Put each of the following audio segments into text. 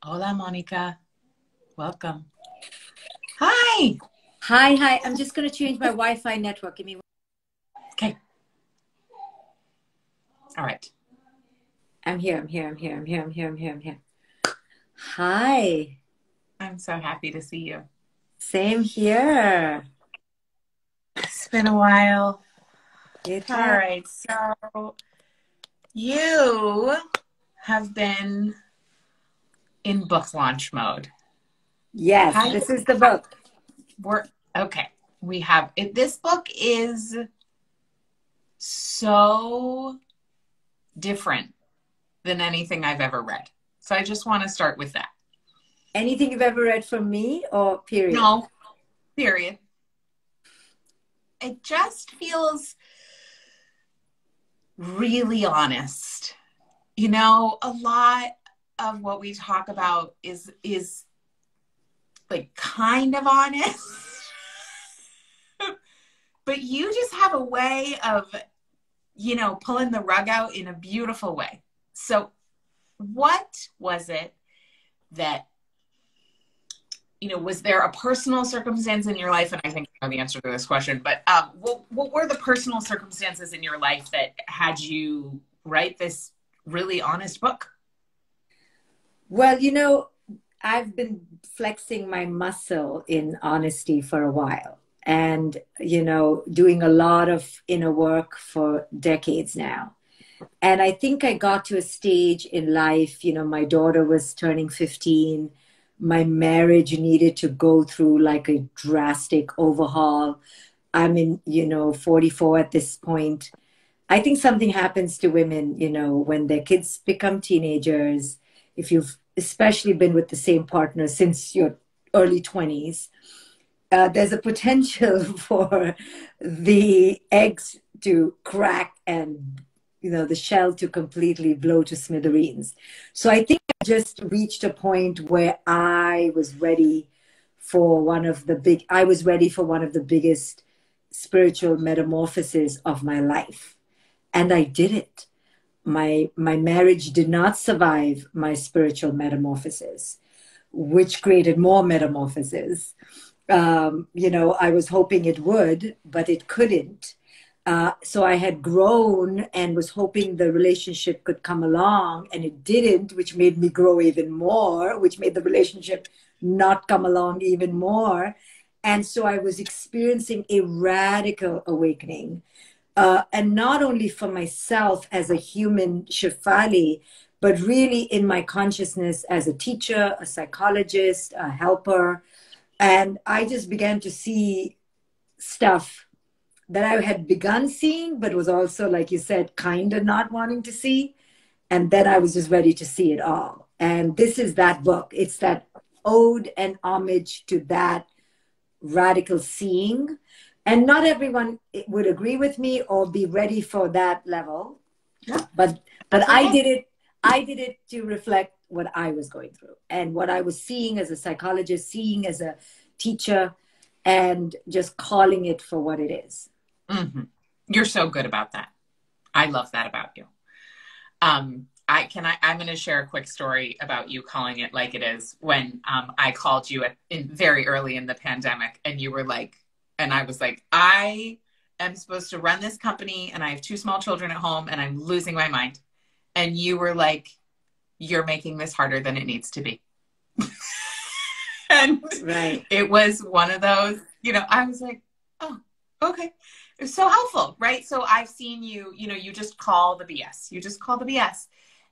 Hola, Monica. Welcome. Hi. Hi. I'm just going to change my Wi-Fi network. Give me. Okay. All right. I'm here. Hi. I'm so happy to see you. Same here. It's been a while. It All has. right. So you have been in book launch mode. Yes, How this is the book. we're okay. We have it. This book is so different than anything I've ever read. So I just want to start with that. Anything you've ever read from me or period? No, period. It just feels really honest. You know, a lot of what we talk about is like kind of honest. But you just have a way of, pulling the rug out in a beautiful way. So what was it that, was there a personal circumstance in your life? And I think I know the answer to this question, but what were the personal circumstances in your life that had you write this really honest book? Well, I've been flexing my muscle in honesty for a while and, doing a lot of inner work for decades now. And I think I got to a stage in life, my daughter was turning 15. My marriage needed to go through like a drastic overhaul. I'm in, 44 at this point. I think something happens to women, when their kids become teenagers, if you've especially been with the same partner since your early 20s, there's a potential for the eggs to crack and the shell to completely blow to smithereens. So I think I just reached a point where I was ready for one of the biggest spiritual metamorphoses of my life. And I did it. My marriage did not survive my spiritual metamorphosis, which created more metamorphoses. I was hoping it would, but it couldn't. So I had grown and was hoping the relationship could come along, and it didn't, which made me grow even more, which made the relationship not come along even more. And so I was experiencing a radical awakening. And not only for myself as a human Shefali, but really in my consciousness as a teacher, a psychologist, a helper. And I just began to see stuff that I had begun seeing, but was also, like you said, kind of not wanting to see. And then I was just ready to see it all. And this is that book. It's that ode and homage to that radical seeing. And not everyone would agree with me or be ready for that level. Yeah, but that's I okay. did it. I did it to reflect what I was going through and what I was seeing as a psychologist, seeing as a teacher, and just calling it for what it is. Mm-hmm. You're so good about that. I love that about you. I'm going to share a quick story about you calling it like it is. When I called you very early in the pandemic, and you were like, and I was like, I am supposed to run this company, and I have 2 small children at home, and I'm losing my mind. And you were like, you're making this harder than it needs to be. And Right. It was one of those, I was like, oh, okay. It's so helpful, right? So I've seen you, you just call the BS. You just call the BS.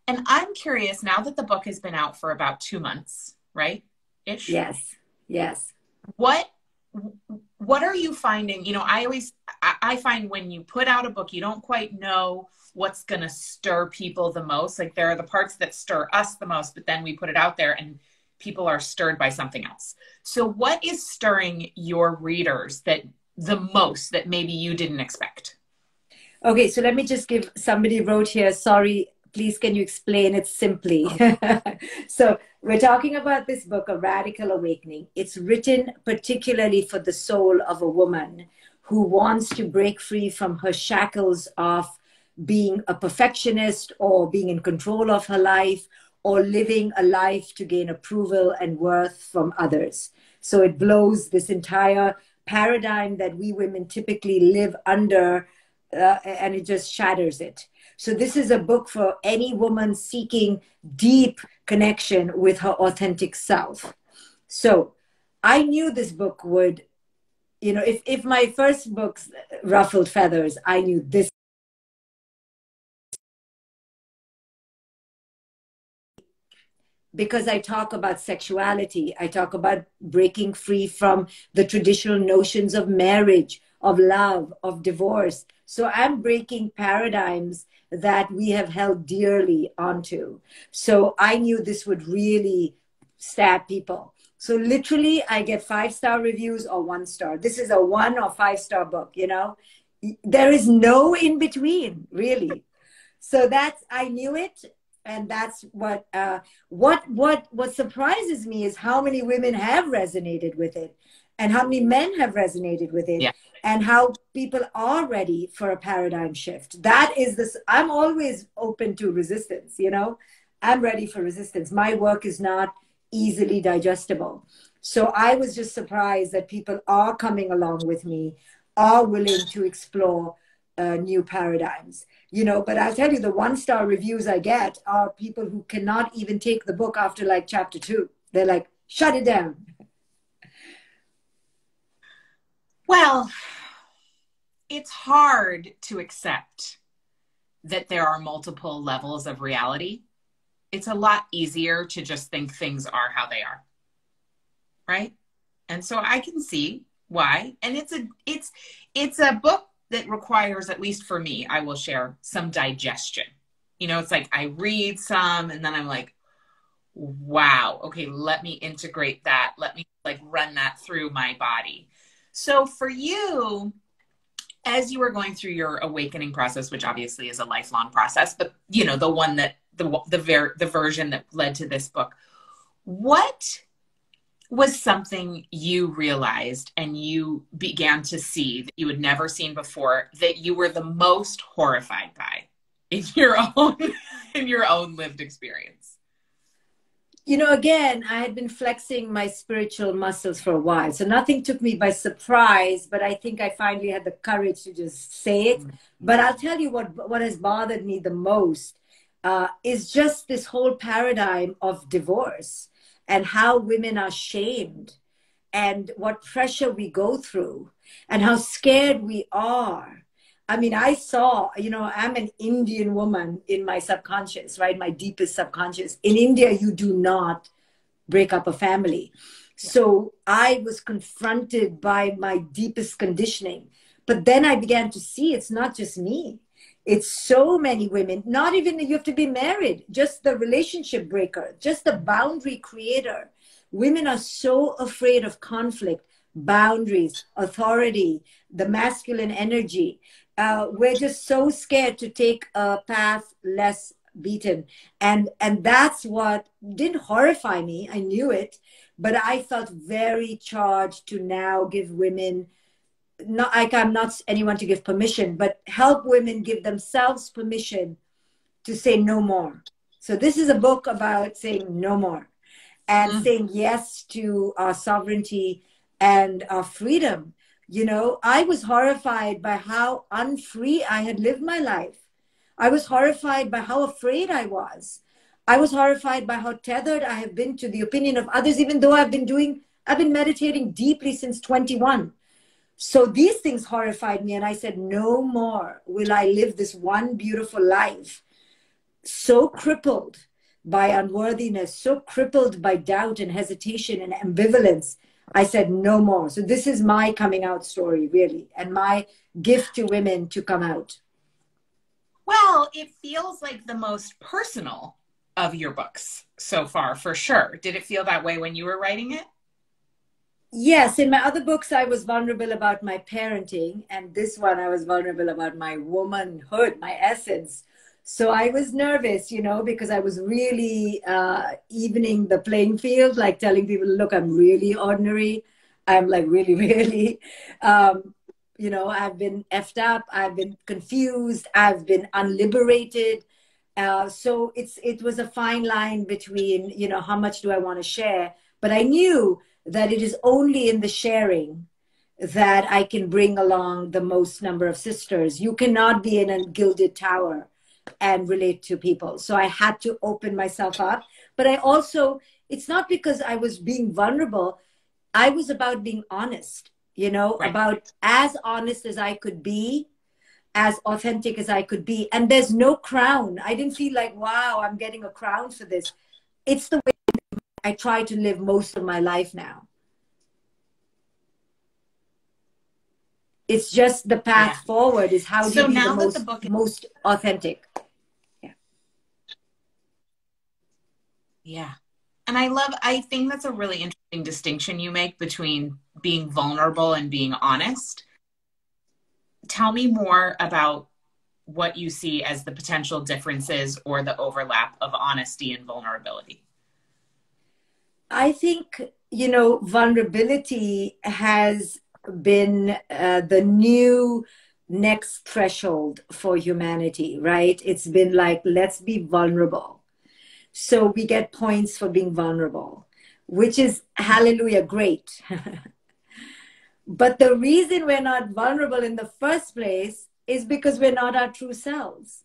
And I'm curious, now that the book has been out for about 2 months, right? Ish. Yes. What are you finding? I find when you put out a book, you don't quite know what's going to stir people the most. Like, there are the parts that stir us the most, but then we put it out there and people are stirred by something else. So what is stirring your readers the most that maybe you didn't expect? Okay, so let me just give, somebody wrote here, sorry, please can you explain it simply? So we're talking about this book, A Radical Awakening. It's written particularly for the soul of a woman who wants to break free from her shackles of being a perfectionist or being in control of her life, or living a life to gain approval and worth from others. So it blows this entire paradigm that we women typically live under, and it just shatters it. So this is a book for any woman seeking deep connection with her authentic self. So I knew this book would, if my first books ruffled feathers, I knew this. Because I talk about sexuality, I talk about breaking free from the traditional notions of marriage, of love, of divorce. So I'm breaking paradigms that we have held dearly onto. So I knew this would really stab people. So literally, I get 5-star reviews or 1-star. This is a 1 or 5-star book, There is no in between, really. So I knew it. And that's what surprises me is how many women have resonated with it, and how many men have resonated with it, Yeah. and how people are ready for a paradigm shift. That is this. I'm always open to resistance. I'm ready for resistance. My work is not easily digestible. So I was just surprised that people are coming along with me, are willing to explore new paradigms. But I'll tell you, the 1-star reviews I get are people who cannot even take the book after like chapter 2. They're like, shut it down. Well, it's hard to accept that there are multiple levels of reality. It's a lot easier to just think things are how they are. Right? And so I can see why. And it's a book that requires, at least for me, I will share, some digestion. It's like I read some and then I'm like, wow, okay, let me integrate that. Let me run that through my body. So for you, as you were going through your awakening process, which obviously is a lifelong process, but the one that the version that led to this book, what was something you realized and you began to see that you had never seen before, that you were the most horrified by in your own lived experience? Again, I had been flexing my spiritual muscles for a while. So nothing took me by surprise, but I think I finally had the courage to just say it. But I'll tell you what has bothered me the most is just this whole paradigm of divorce, and how women are shamed, and what pressure we go through, and how scared we are. I mean, I saw, I'm an Indian woman in my subconscious, right? My deepest subconscious. In India, you do not break up a family. So I was confronted by my deepest conditioning. But then I began to see it's not just me. It's so many women, not even you have to be married, just the relationship breaker, just the boundary creator. Women are so afraid of conflict, boundaries, authority, the masculine energy. We're just so scared to take a path less beaten. And that's what didn't horrify me. I knew it, but I felt very charged to now give women, not like I'm not anyone to give permission, but help women give themselves permission to say no more. So this is a book about saying no more and saying yes to our sovereignty and our freedom. I was horrified by how unfree I had lived my life. I was horrified by how afraid I was. I was horrified by how tethered I have been to the opinion of others, even though I've been meditating deeply since 21. So these things horrified me. And I said, no more will I live this one beautiful life so crippled by unworthiness, so crippled by doubt and hesitation and ambivalence. I said, no more. So this is my coming out story, really, and my gift to women to come out. Well, it feels like the most personal of your books so far, for sure. Did it feel that way when you were writing it? Yes. In my other books, I was vulnerable about my parenting. And this one, I was vulnerable about my womanhood, my essence. So I was nervous, because I was really evening the playing field, like telling people, look, I'm really ordinary. I'm like really, really, I've been effed up. I've been confused. I've been unliberated. So it was a fine line between, you know, how much do I want to share? But I knew that it is only in the sharing that I can bring along the most number of sisters. You cannot be in a gilded tower and relate to people. So I had to open myself up. But I also, it's not because I was being vulnerable. I was about being honest, you know, Right. about as honest as I could be, as authentic as I could be. And there's no crown. I didn't feel like, wow, I'm getting a crown for this. It's the way I try to live most of my life now. It's just the path Yeah. forward is how do So you be the now that the book, most authentic. Yeah. yeah. And I think that's a really interesting distinction you make between being vulnerable and being honest. Tell me more about what you see as the potential differences or the overlap of honesty and vulnerability. I think, you know, vulnerability has been the new next threshold for humanity, right? It's been like, let's be vulnerable. So we get points for being vulnerable, which is hallelujah, great. But the reason we're not vulnerable in the first place is because we're not our true selves.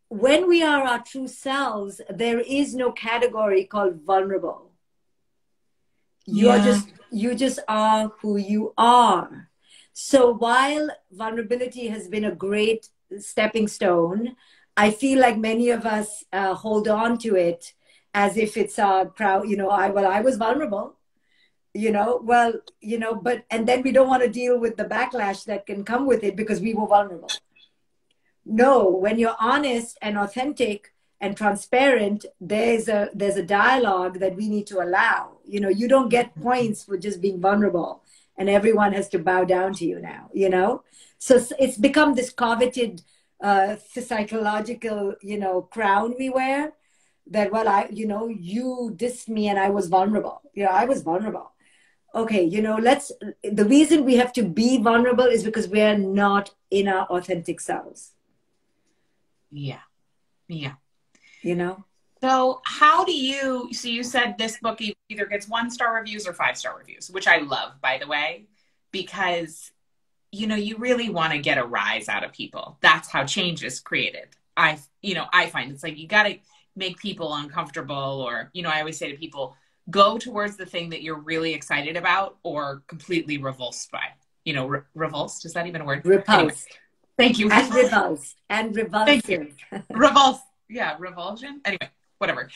When we are our true selves, there is no category called vulnerable. Yeah. You just are who you are. So while vulnerability has been a great stepping stone, I feel like many of us hold on to it as if it's our proud, you know, I was vulnerable, you know, well, you know, but, and then we don't want to deal with the backlash that can come with it because we were vulnerable. No, when you're honest and authentic and transparent, there's a dialogue that we need to allow. You know, you don't get points for just being vulnerable and everyone has to bow down to you now, you know? So it's become this coveted psychological, you know, crown we wear that, well, you know, you dissed me and I was vulnerable. You know, I was vulnerable. Okay, you know, the reason we have to be vulnerable is because we are not in our authentic selves. Yeah. Yeah. You know? So so you said this book either gets 1-star reviews or 5-star reviews, which I love, by the way, because, you know, you really want to get a rise out of people. That's how change is created. I find it's like, you got to make people uncomfortable, or, you know, I always say to people, go towards the thing that you're really excited about or completely revulsed by, you know, revulsed. Is that even a word? Anyway, Repulsed. thank you. And repulsed. And Thank you. repulsive. Revulse. Yeah, revulsion. Anyway, whatever.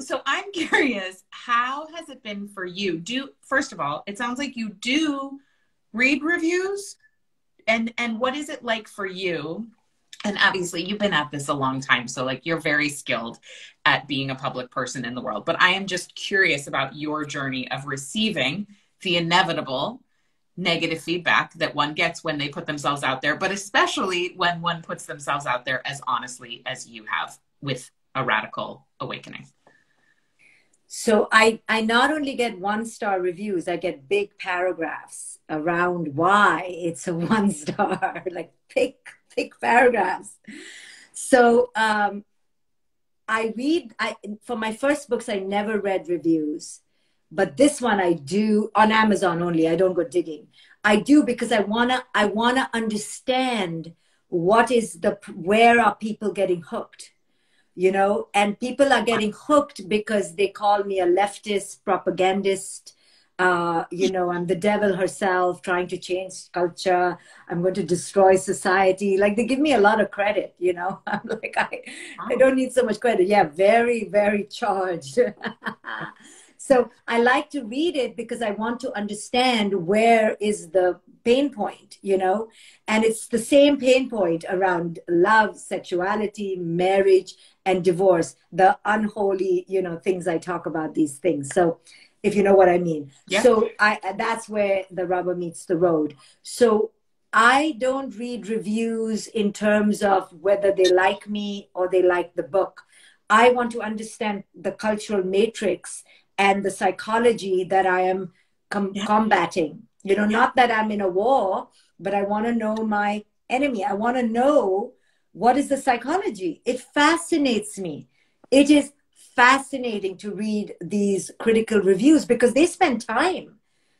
So I'm curious, how has it been for you? First of all, it sounds like you do read reviews, and what is it like for you? And obviously you've been at this a long time, so like you're very skilled at being a public person in the world. But I am just curious about your journey of receiving the inevitable negative feedback that one gets when they put themselves out there, but especially when one puts themselves out there as honestly as you have with A Radical Awakening. So I not only get 1-star reviews, I get big paragraphs around why it's a 1-star, like thick paragraphs. So for my first books, I never read reviews. But this one I do on Amazon only. I don't go digging. I do because I wanna understand where are people getting hooked, you know? And people are getting hooked because they call me a leftist propagandist. You know, I'm the devil herself trying to change culture. I'm going to destroy society. Like, they give me a lot of credit, you know? I'm like, I don't need so much credit. Yeah, very, very charged. So I like to read it because I want to understand where is the pain point, you know? And it's the same pain point around love, sexuality, marriage, and divorce, the unholy, you know, things I talk about, these things. So if you know what I mean. Yeah. So that's where the rubber meets the road. So I don't read reviews in terms of whether they like me or they like the book. I want to understand the cultural matrix and the psychology that I am combating. You know, not that I'm in a war, but I want to know my enemy. I want to know What is the psychology? It fascinates me. It is fascinating to read these critical reviews because they spend time.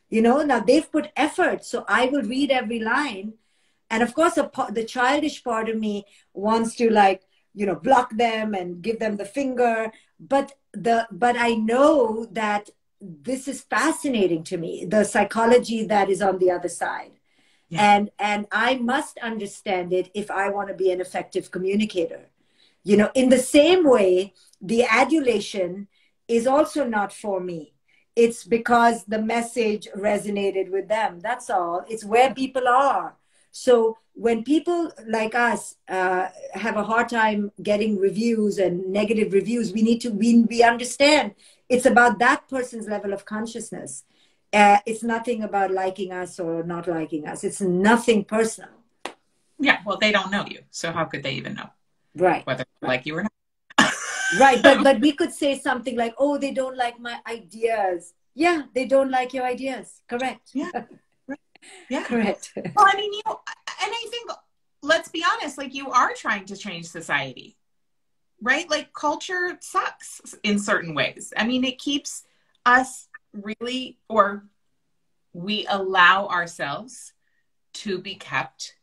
You know, now they've put effort. So I will read every line. And of course, the childish part of me wants to, like, you know, block them and give them the finger. But I know that this is fascinating to me, the psychology that is on the other side. Yeah. And I must understand it if I want to be an effective communicator. You know, in the same way, the adulation is also not for me. It's because the message resonated with them. That's all. It's where people are. So when people like us have a hard time getting reviews and negative reviews, we understand it's about that person's level of consciousness. It's nothing about liking us or not liking us. It's nothing personal. Yeah, well, they don't know you, so how could they even know? Right. Whether they like you or not. Right, but we could say something like, oh, they don't like my ideas. Yeah, they don't like your ideas. Correct. Yeah. Yeah. Correct. Well, I mean, and I think, let's be honest, like, you are trying to change society, right? Like, culture sucks in certain ways. I mean, it keeps us really, or we allow ourselves to be kept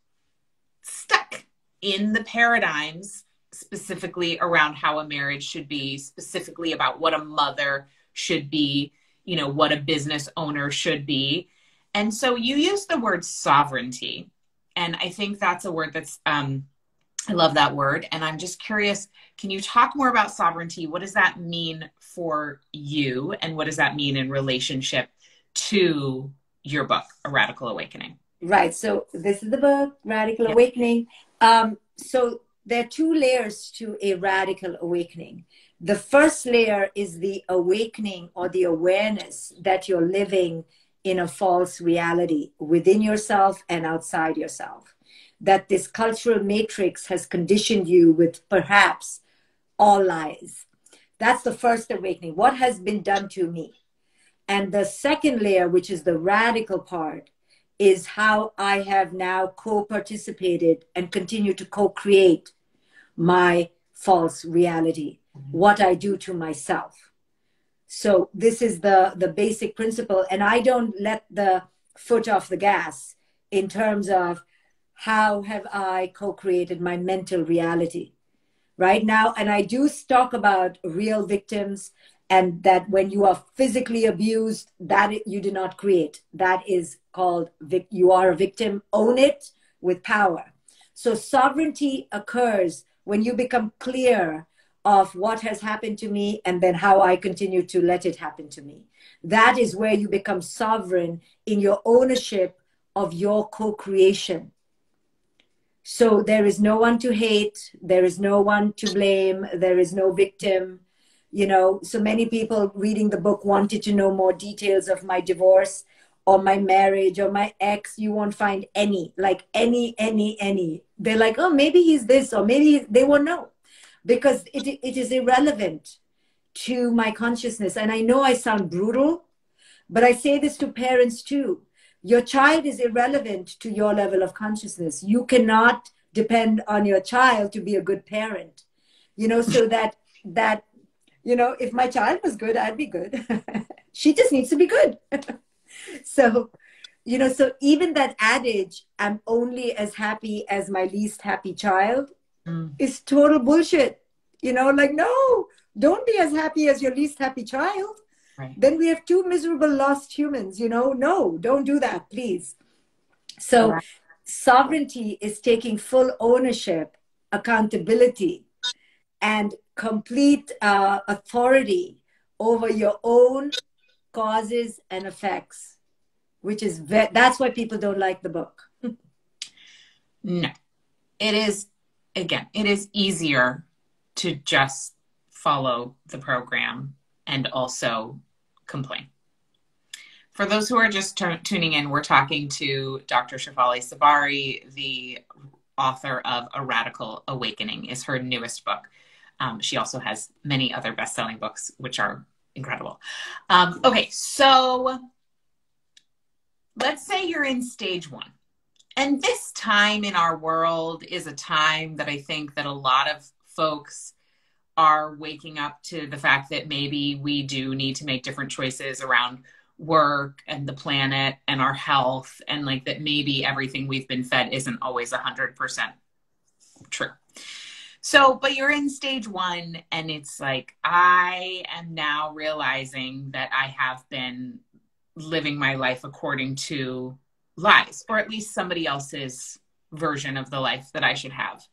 stuck in the paradigms, specifically around how a marriage should be, specifically about what a mother should be, you know, what a business owner should be. And so you use the word sovereignty. And I think that's a word that's, I love that word. And I'm just curious, can you talk more about sovereignty? What does that mean for you? And what does that mean in relationship to your book, A Radical Awakening? Right. So this is the book, Radical Awakening. So there are two layers to a radical awakening. The first layer is the awakening or the awareness that you're living in a false reality within yourself and outside yourself. That this cultural matrix has conditioned you with perhaps all lies. That's the first awakening. What has been done to me? And the second layer, which is the radical part, is how I have now co-participated and continue to co-create my false reality, what I do to myself. So this is the basic principle. And I don't let the foot off the gas in terms of how have I co-created my mental reality right now. And I do talk about real victims, and that when you are physically abused, that you did not create. That is called, you are a victim, own it with power. So sovereignty occurs when you become clear of what has happened to me and then how I continue to let it happen to me. That is where you become sovereign in your ownership of your co-creation. So there is no one to hate. There is no one to blame. There is no victim. You know, so many people reading the book wanted to know more details of my divorce or my marriage or my ex. You won't find any, like any. They're like, oh, maybe he's this, or maybe they won't know, because it is irrelevant to my consciousness. And I know I sound brutal, but I say this to parents too. Your child is irrelevant to your level of consciousness. You cannot depend on your child to be a good parent, you know, so that, you know, if my child was good, I'd be good. She just needs to be good. So, you know, so even that adage, I'm only as happy as my least happy child, is total bullshit. You know, like, no, don't be as happy as your least happy child. Right. Then we have two miserable lost humans, you know. No, don't do that, please. So sovereignty is taking full ownership, accountability, and complete authority over your own causes and effects, which is, that's why people don't like the book. No, it is, again, it is easier to just follow the program and also complain. For those who are just tuning in, we're talking to Dr. Shefali Tsabary, the author of A Radical Awakening, is her newest book. She also has many other best-selling books, which are incredible. Okay, so let's say you're in stage one And this time in our world is a time that I think that a lot of folks are waking up to the fact that maybe we do need to make different choices around work and the planet and our health, and like that maybe everything we've been fed isn't always 100% true. So, but you're in stage 1, and it's like, I am now realizing that I have been living my life according to lies, or at least somebody else's version of the life that I should have.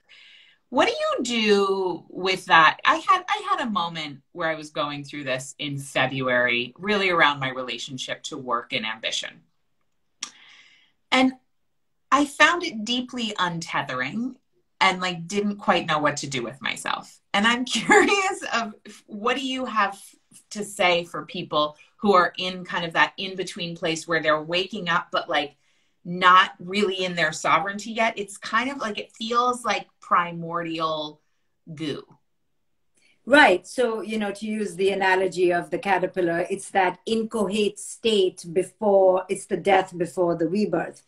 What do you do with that? I had a moment where I was going through this in February, really around my relationship to work and ambition. And I found it deeply untethering, and like didn't quite know what to do with myself. And I'm curious of what do you have to say for people who are in kind of that in-between place where they're waking up, but like not really in their sovereignty yet. It's kind of like, it feels like primordial goo. Right. So, you know, to use the analogy of the caterpillar, it's that inchoate state before, it's the death before the rebirth.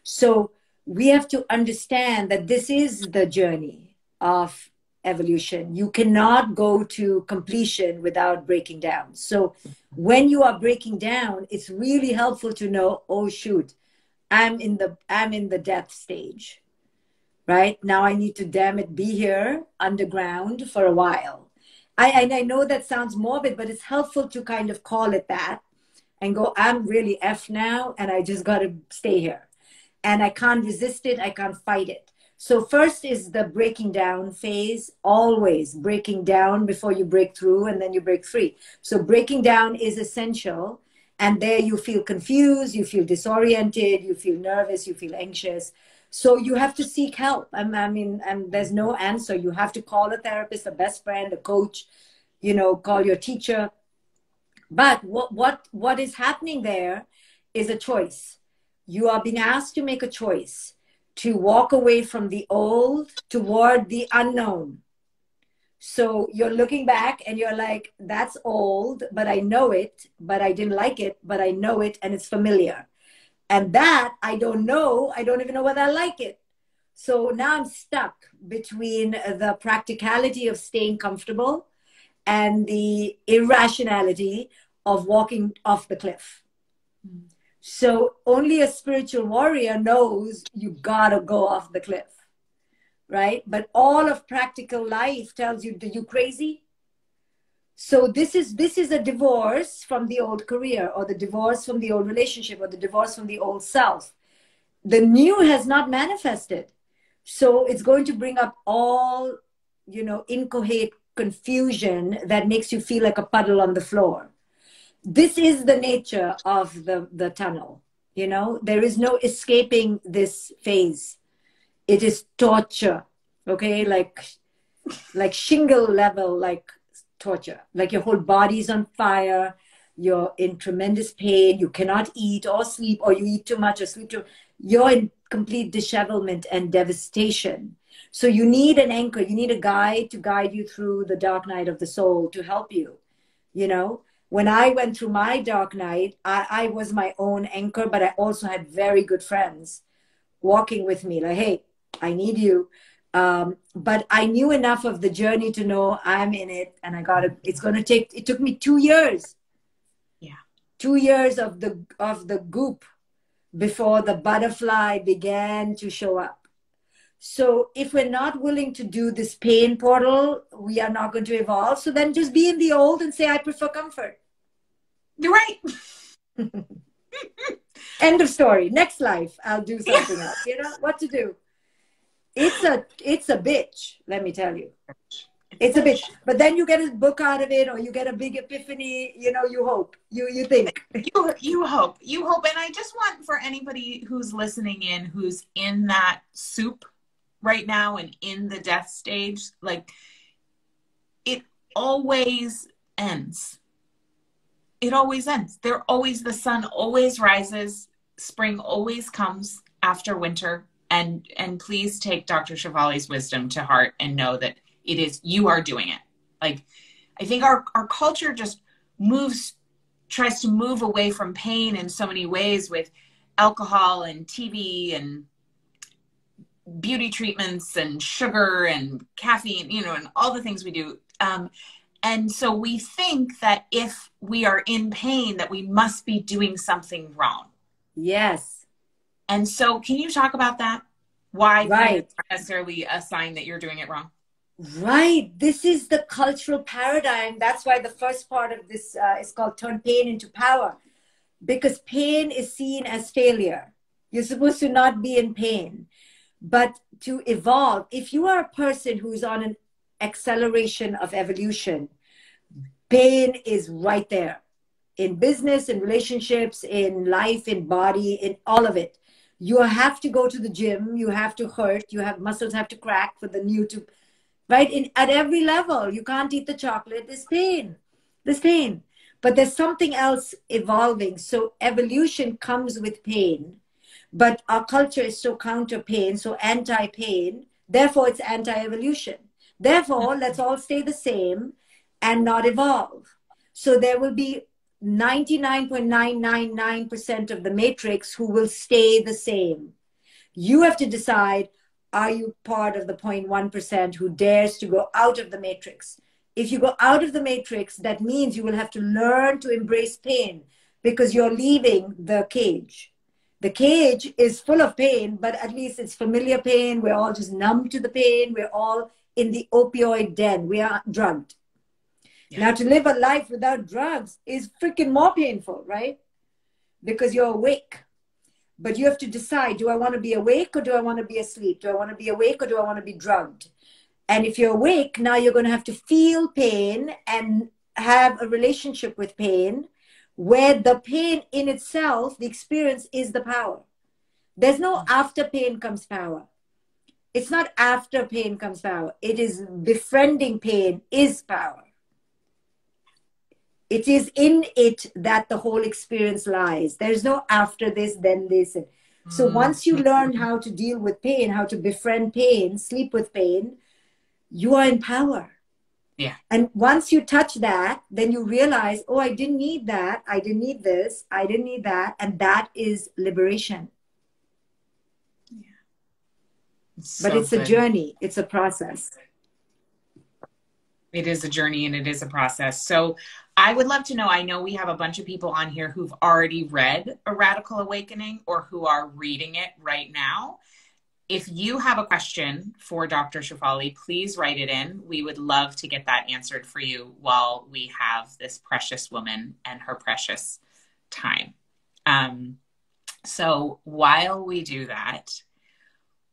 So we have to understand that this is the journey of evolution. You cannot go to completion without breaking down. So when you are breaking down, it's really helpful to know, oh shoot, I'm in the death stage. Right now, I need to, damn it, be here underground for a while. I know that sounds morbid, but it's helpful to kind of call it that and go, I'm really F now, and I just got to stay here. And I can't resist it. I can't fight it. So first is the breaking down phase, always breaking down before you break through, and then you break free. So breaking down is essential. And there you feel confused, you feel disoriented, you feel nervous, you feel anxious. So you have to seek help. I mean, and there's no answer. You have to call a therapist, a best friend, a coach, you know, call your teacher. But what is happening there is a choice. You are being asked to make a choice to walk away from the old toward the unknown. So you're looking back and you're like, that's old, but I know it, but I didn't like it, but I know it and it's familiar. And that I don't know, I don't even know whether I like it. So now I'm stuck between the practicality of staying comfortable and the irrationality of walking off the cliff. So only a spiritual warrior knows you gotta go off the cliff. Right? But all of practical life tells you, are you crazy? So this is a divorce from the old career, or the divorce from the old relationship, or the divorce from the old self. The new has not manifested. So it's going to bring up all, you know, inchoate confusion that makes you feel like a puddle on the floor. This is the nature of the tunnel. You know, there is no escaping this phase. It is torture, okay? Like shingle level, like torture. Like your whole body's on fire. You're in tremendous pain. You cannot eat or sleep, or you eat too much or sleep too much. You're in complete dishevelment and devastation. So you need an anchor. You need a guide to guide you through the dark night of the soul, to help you. You know, when I went through my dark night, I was my own anchor, but I also had very good friends walking with me, like, hey, I need you. But I knew enough of the journey to know I'm in it, and it took me 2 years. Yeah. 2 years of the goop before the butterfly began to show up. So if we're not willing to do this pain portal, we are not going to evolve. So then just be in the old and say, I prefer comfort. You're right. End of story. Next life, I'll do something else. You know what to do. It's a bitch, let me tell you. It's a bitch. But then you get a book out of it, or you get a big epiphany, you know, you hope. You think. You hope. And I just want, for anybody who's listening in, who's in that soup right now and in the death stage, like, it always ends. It always ends. The sun always rises. Spring always comes after winter. And please take Dr. Shefali's wisdom to heart and know that it is, you are doing it. Like, I think our culture just tries to move away from pain in so many ways, with alcohol and TV and beauty treatments and sugar and caffeine, you know, and all the things we do. And so we think that if we are in pain, that we must be doing something wrong. Yes. And so can you talk about that? Why pain is Right. not necessarily a sign that you're doing it wrong? Right. This is the cultural paradigm. That's why the first part of this is called Turn Pain into Power, because pain is seen as failure. You're supposed to not be in pain, but to evolve. If you are a person who's on an acceleration of evolution, pain is right there in business, in relationships, in life, in body, in all of it. You have to go to the gym. You have to hurt. You have muscles have to crack for the new to, right? At every level, you can't eat the chocolate. There's pain. There's pain. But there's something else evolving. So evolution comes with pain. But our culture is so counter pain, so anti pain. Therefore, it's anti evolution. Therefore, let's all stay the same and not evolve. So there will be 99.999% of the matrix who will stay the same. You have to decide, are you part of the 0.1% who dares to go out of the matrix? If you go out of the matrix, that means you will have to learn to embrace pain because you're leaving the cage. The cage is full of pain, but at least it's familiar pain. We're all just numb to the pain. We're all in the opioid den. We are drugged. Yeah. Now, to live a life without drugs is freaking more painful, right? Because you're awake. But you have to decide, do I want to be awake or do I want to be asleep? Do I want to be awake or do I want to be drugged? And if you're awake, now you're going to have to feel pain and have a relationship with pain where the pain in itself, the experience is the power. There's no after pain comes power. It's not after pain comes power. It is befriending pain is power. It is in it that the whole experience lies. There's no after this, then this. So once you learn how to deal with pain, how to befriend pain, sleep with pain, you are in power. Yeah. And once you touch that, then you realize, oh, I didn't need that. I didn't need this. I didn't need that. And that is liberation. Yeah. But it's a journey. It's a process. It is a journey and it is a process. So I would love to know, I know we have a bunch of people on here who've already read A Radical Awakening or who are reading it right now. If you have a question for Dr. Shefali, please write it in. We would love to get that answered for you while we have this precious woman and her precious time. So while we do that,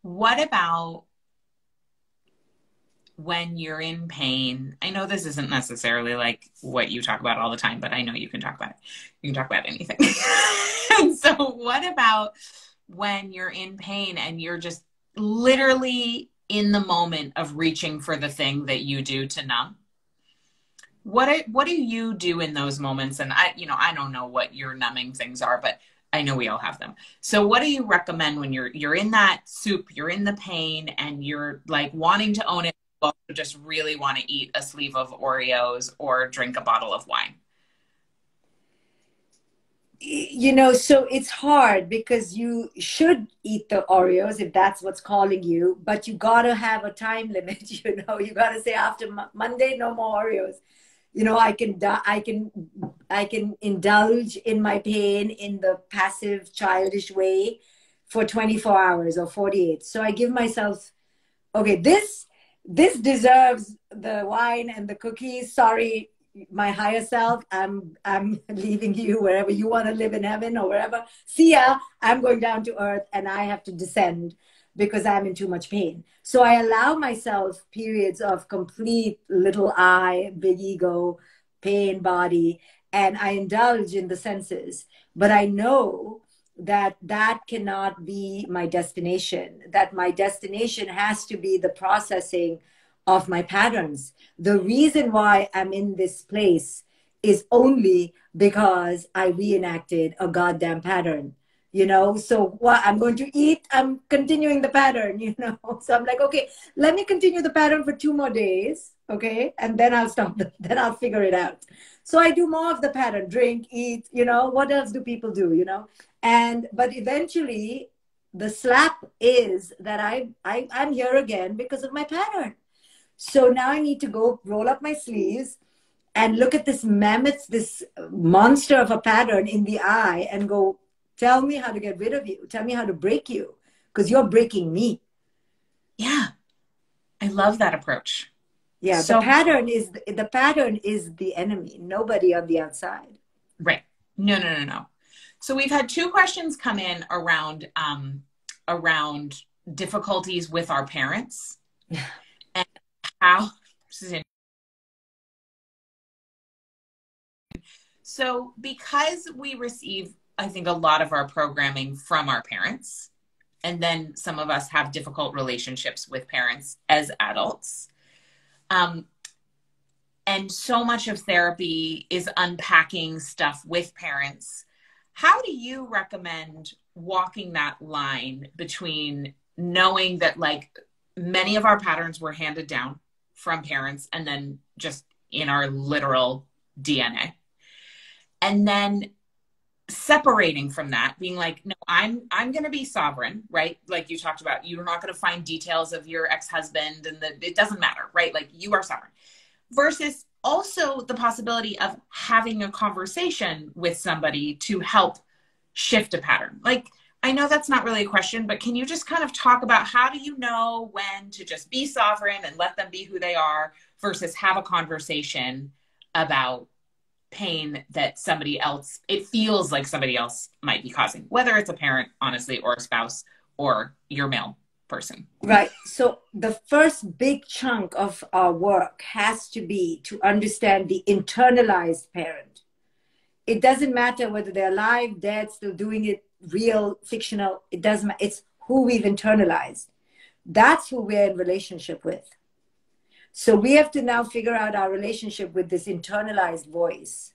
what about when you're in pain? I know this isn't necessarily like what you talk about all the time, but I know you can talk about it. You can talk about anything. And so what about when you're in pain and you're just literally in the moment of reaching for the thing that you do to numb? What do you do in those moments? And I don't know what your numbing things are, but I know we all have them. So what do you recommend when you're in that soup, you're in the pain and you're like wanting to own it, but just really want to eat a sleeve of Oreos or drink a bottle of wine? So it's hard because you should eat the Oreos if that's what's calling you, but you gotta have a time limit. You gotta say after Monday, no more Oreos. I can indulge in my pain in the passive, childish way for 24 hours or 48. So I give myself, okay, this deserves the wine and the cookies. Sorry, my higher self, I'm leaving you wherever you want to live in heaven or wherever. See ya. I'm going down to earth and I have to descend because I'm in too much pain. So I allow myself periods of complete little I, big ego, pain body, and I indulge in the senses. But I know that cannot be my destination, that my destination has to be the processing of my patterns. The reason why I'm in this place is only because I reenacted a goddamn pattern, So what I'm going to eat, I'm continuing the pattern, So I'm like, okay, let me continue the pattern for 2 more days, okay? And then I'll stop, then I'll figure it out. So I do more of the pattern, drink, eat, what else do people do, But eventually The slap is that I'm here again because of my pattern. So now I need to go roll up my sleeves and look at this mammoth, this monster of a pattern in the eye and go, tell me how to get rid of you. Tell me how to break you, because you're breaking me. Yeah. I love that approach. Yeah. So, the pattern is the enemy, nobody on the outside. right. No. So we've had 2 questions come in around, around difficulties with our parents and how, so because we receive, I think, a lot of our programming from our parents, and then some of us have difficult relationships with parents as adults. And so much of therapy is unpacking stuff with parents. How do you recommend walking that line between knowing that, like, many of our patterns were handed down from parents and then just in our literal DNA, and then separating from that, being like, no, I'm going to be sovereign, right? Like you talked about, you're not going to find details of your ex-husband and it doesn't matter, right? Like, you are sovereign, versus also the possibility of having a conversation with somebody to help shift a pattern. Like, I know that's not really a question, but can you just kind of talk about how do you know when to just be sovereign and let them be who they are versus have a conversation about pain that somebody else, it feels like somebody else might be causing, whether it's a parent, honestly, or a spouse, or your male person. Right. So the first big chunk of our work has to be to understand the internalized parent. It doesn't matter whether they're alive, dead, still doing it, real, fictional. It doesn't matter. It's who we've internalized. That's who we're in relationship with. So we have to now figure out our relationship with this internalized voice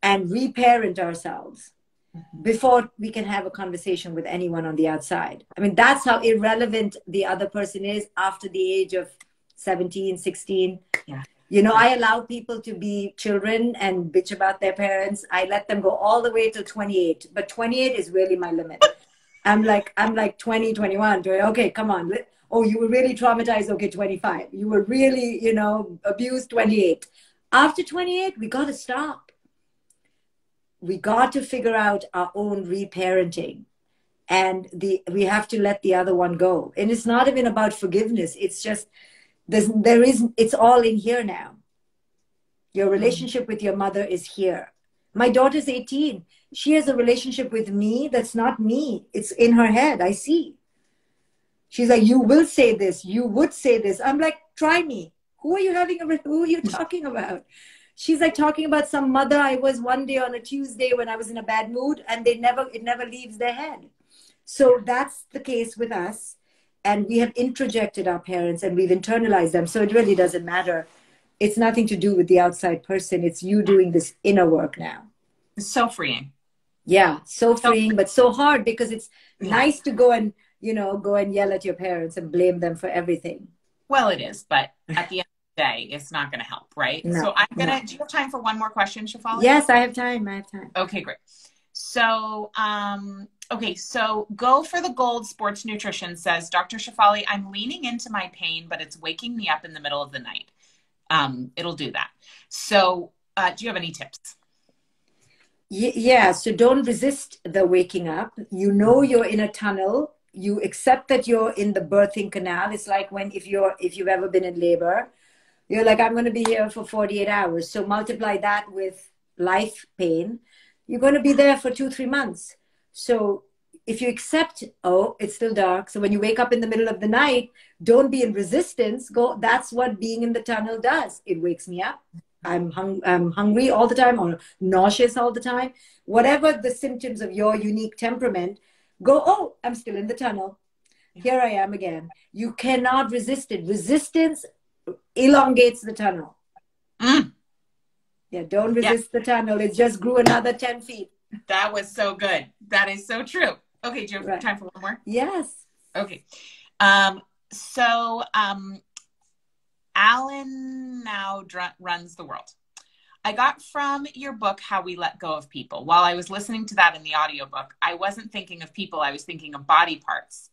and reparent ourselves before we can have a conversation with anyone on the outside. I mean, that's how irrelevant the other person is after the age of 17, 16. Yeah. You know, I allow people to be children and bitch about their parents. I let them go all the way till 28, but 28 is really my limit. I'm like 20, 21. Okay, come on. Oh, you were really traumatized. Okay, 25. You were really, you know, abused, 28. After 28, we got to stop. We got to figure out our own reparenting, and we have to let the other one go. And it's not even about forgiveness. It's just, it's all in here now. Your relationship with your mother is here. My daughter's 18. She has a relationship with me that's not me. It's in her head. I see. She's like, you will say this. You would say this. I'm like, try me. Who are you talking about? She's like talking about some mother I was one day on a Tuesday when I was in a bad mood, and it never leaves their head. So that's the case with us. And we have introjected our parents and we've internalized them. So it really doesn't matter. It's nothing to do with the outside person. It's you doing this inner work now. It's so freeing. Yeah, so freeing, but so hard, because it's nice to go and yell at your parents and blame them for everything. Well, it is, but at the end of the day, it's not going to help, right? No, so do you have time for one more question, Shefali? Yes, I have time. Okay, great. So, so Go for the Gold Sports Nutrition says, Dr. Shefali, I'm leaning into my pain, but it's waking me up in the middle of the night. It'll do that. So, do you have any tips? Yeah. So don't resist the waking up. You know, you're in a tunnel. You accept that you're in the birthing canal. It's like if you've ever been in labor, you're like, I'm going to be here for 48 hours. So multiply that with life pain. You're going to be there for 2-3 months. So if you accept, oh, it's still dark. So when you wake up in the middle of the night, don't be in resistance. That's what being in the tunnel does. It wakes me up. I'm hungry all the time, or nauseous all the time. Whatever the symptoms of your unique temperament, oh, I'm still in the tunnel. Here I am again. You cannot resist it. Resistance elongates the tunnel. Yeah, don't resist the tunnel. It just grew another 10 feet. That was so good. That is so true. Okay, do you have time for one more? Yes. Okay. Alan now runs the world. I got from your book, How We Let Go of People. While I was listening to that in the audiobook, I wasn't thinking of people, I was thinking of body parts.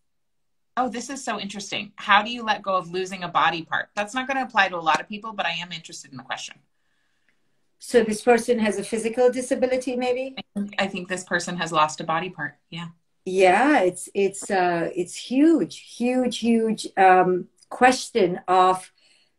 Oh, this is so interesting. How do you let go of losing a body part? That's not going to apply to a lot of people, but I am interested in the question. So this person has a physical disability, maybe? I think this person has lost a body part. Yeah. Yeah, it's huge question of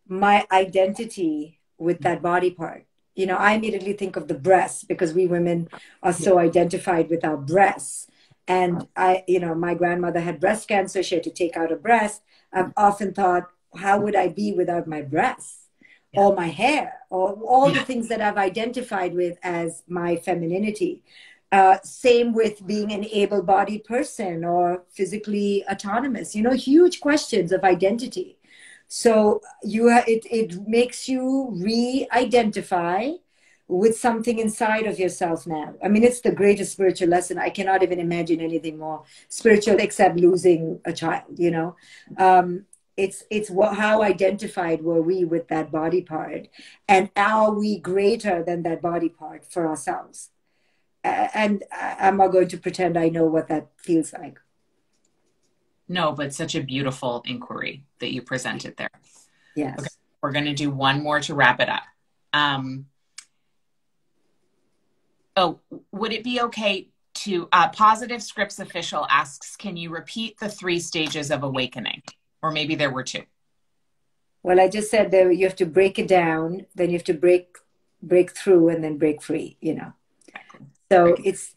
my identity with that body part. You know, I immediately think of the breasts because we women are so identified with our breasts. And my grandmother had breast cancer. She had to take out a breast. I've often thought, how would I be without my breasts or my hair or all the things that I've identified with as my femininity? Same with being an able-bodied person or physically autonomous, huge questions of identity. So it makes you re-identify with something inside of yourself now. I mean, it's the greatest spiritual lesson. I cannot even imagine anything more spiritual except losing a child, how identified were we with that body part, and are we greater than that body part for ourselves? And I'm not going to pretend I know what that feels like. No, but such a beautiful inquiry that you presented there. Yes. Okay, we're going to do one more to wrap it up. Would it be okay to, Positive Scripts Official asks, can you repeat the 3 stages of awakening? Or maybe there were 2. Well, I just said that you have to break it down, then you have to break through, and then break free, Exactly. So it's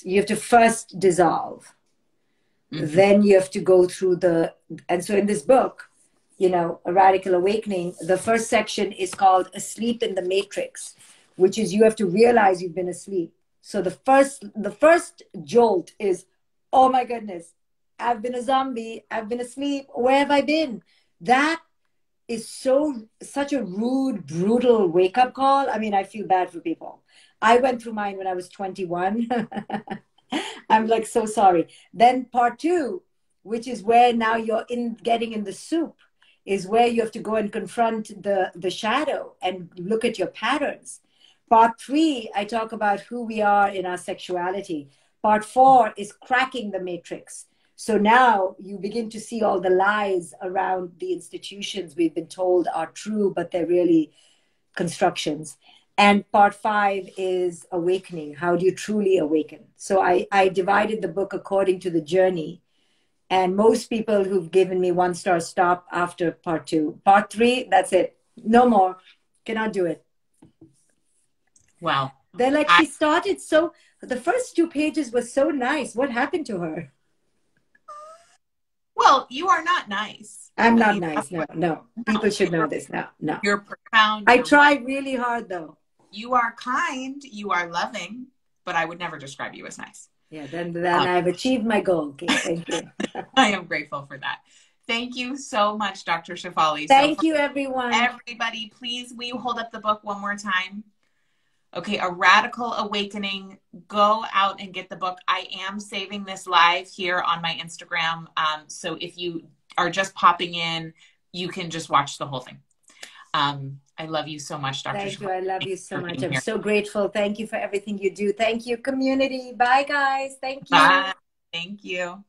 you have to first dissolve. Mm-hmm. Then you have to go through and so in this book, A Radical Awakening, the first section is called Asleep in the Matrix, which is you have to realize you've been asleep. So the first jolt is, oh my goodness, I've been a zombie, I've been asleep, where have I been? That is such a rude, brutal wake-up call. I mean, I feel bad for people. I went through mine when I was 21. I'm like, so sorry. Then part 2, which is where now you're getting in the soup, is where you have to go and confront the shadow and look at your patterns. Part 3, I talk about who we are in our sexuality. Part 4 is cracking the matrix. So now you begin to see all the lies around the institutions we've been told are true, but they're really constructions. And part 5 is awakening. How do you truly awaken? So I divided the book according to the journey. And most people who've given me 1-star stop after part 2. Part 3, that's it. No more. Cannot do it. Wow. They're like, she started the first 2 pages was so nice. What happened to her? Well, you are not nice. I'm not nice. No. People should know this. No. You're profound. I try really hard, though. You are kind. You are loving. But I would never describe you as nice. Yeah, then I've achieved my goal. Okay, thank you. I am grateful for that. Thank you so much, Dr. Shefali. Thank you, everyone. Everybody, please, will you hold up the book one more time? Okay, A Radical Awakening. Go out and get the book. I am saving this live here on my Instagram. So if you are just popping in, you can just watch the whole thing. I love you so much, Dr. Thank you. I love you so much. I'm so grateful. Thank you for everything you do. Thank you, community. Bye, guys. Thank you. Bye. Thank you.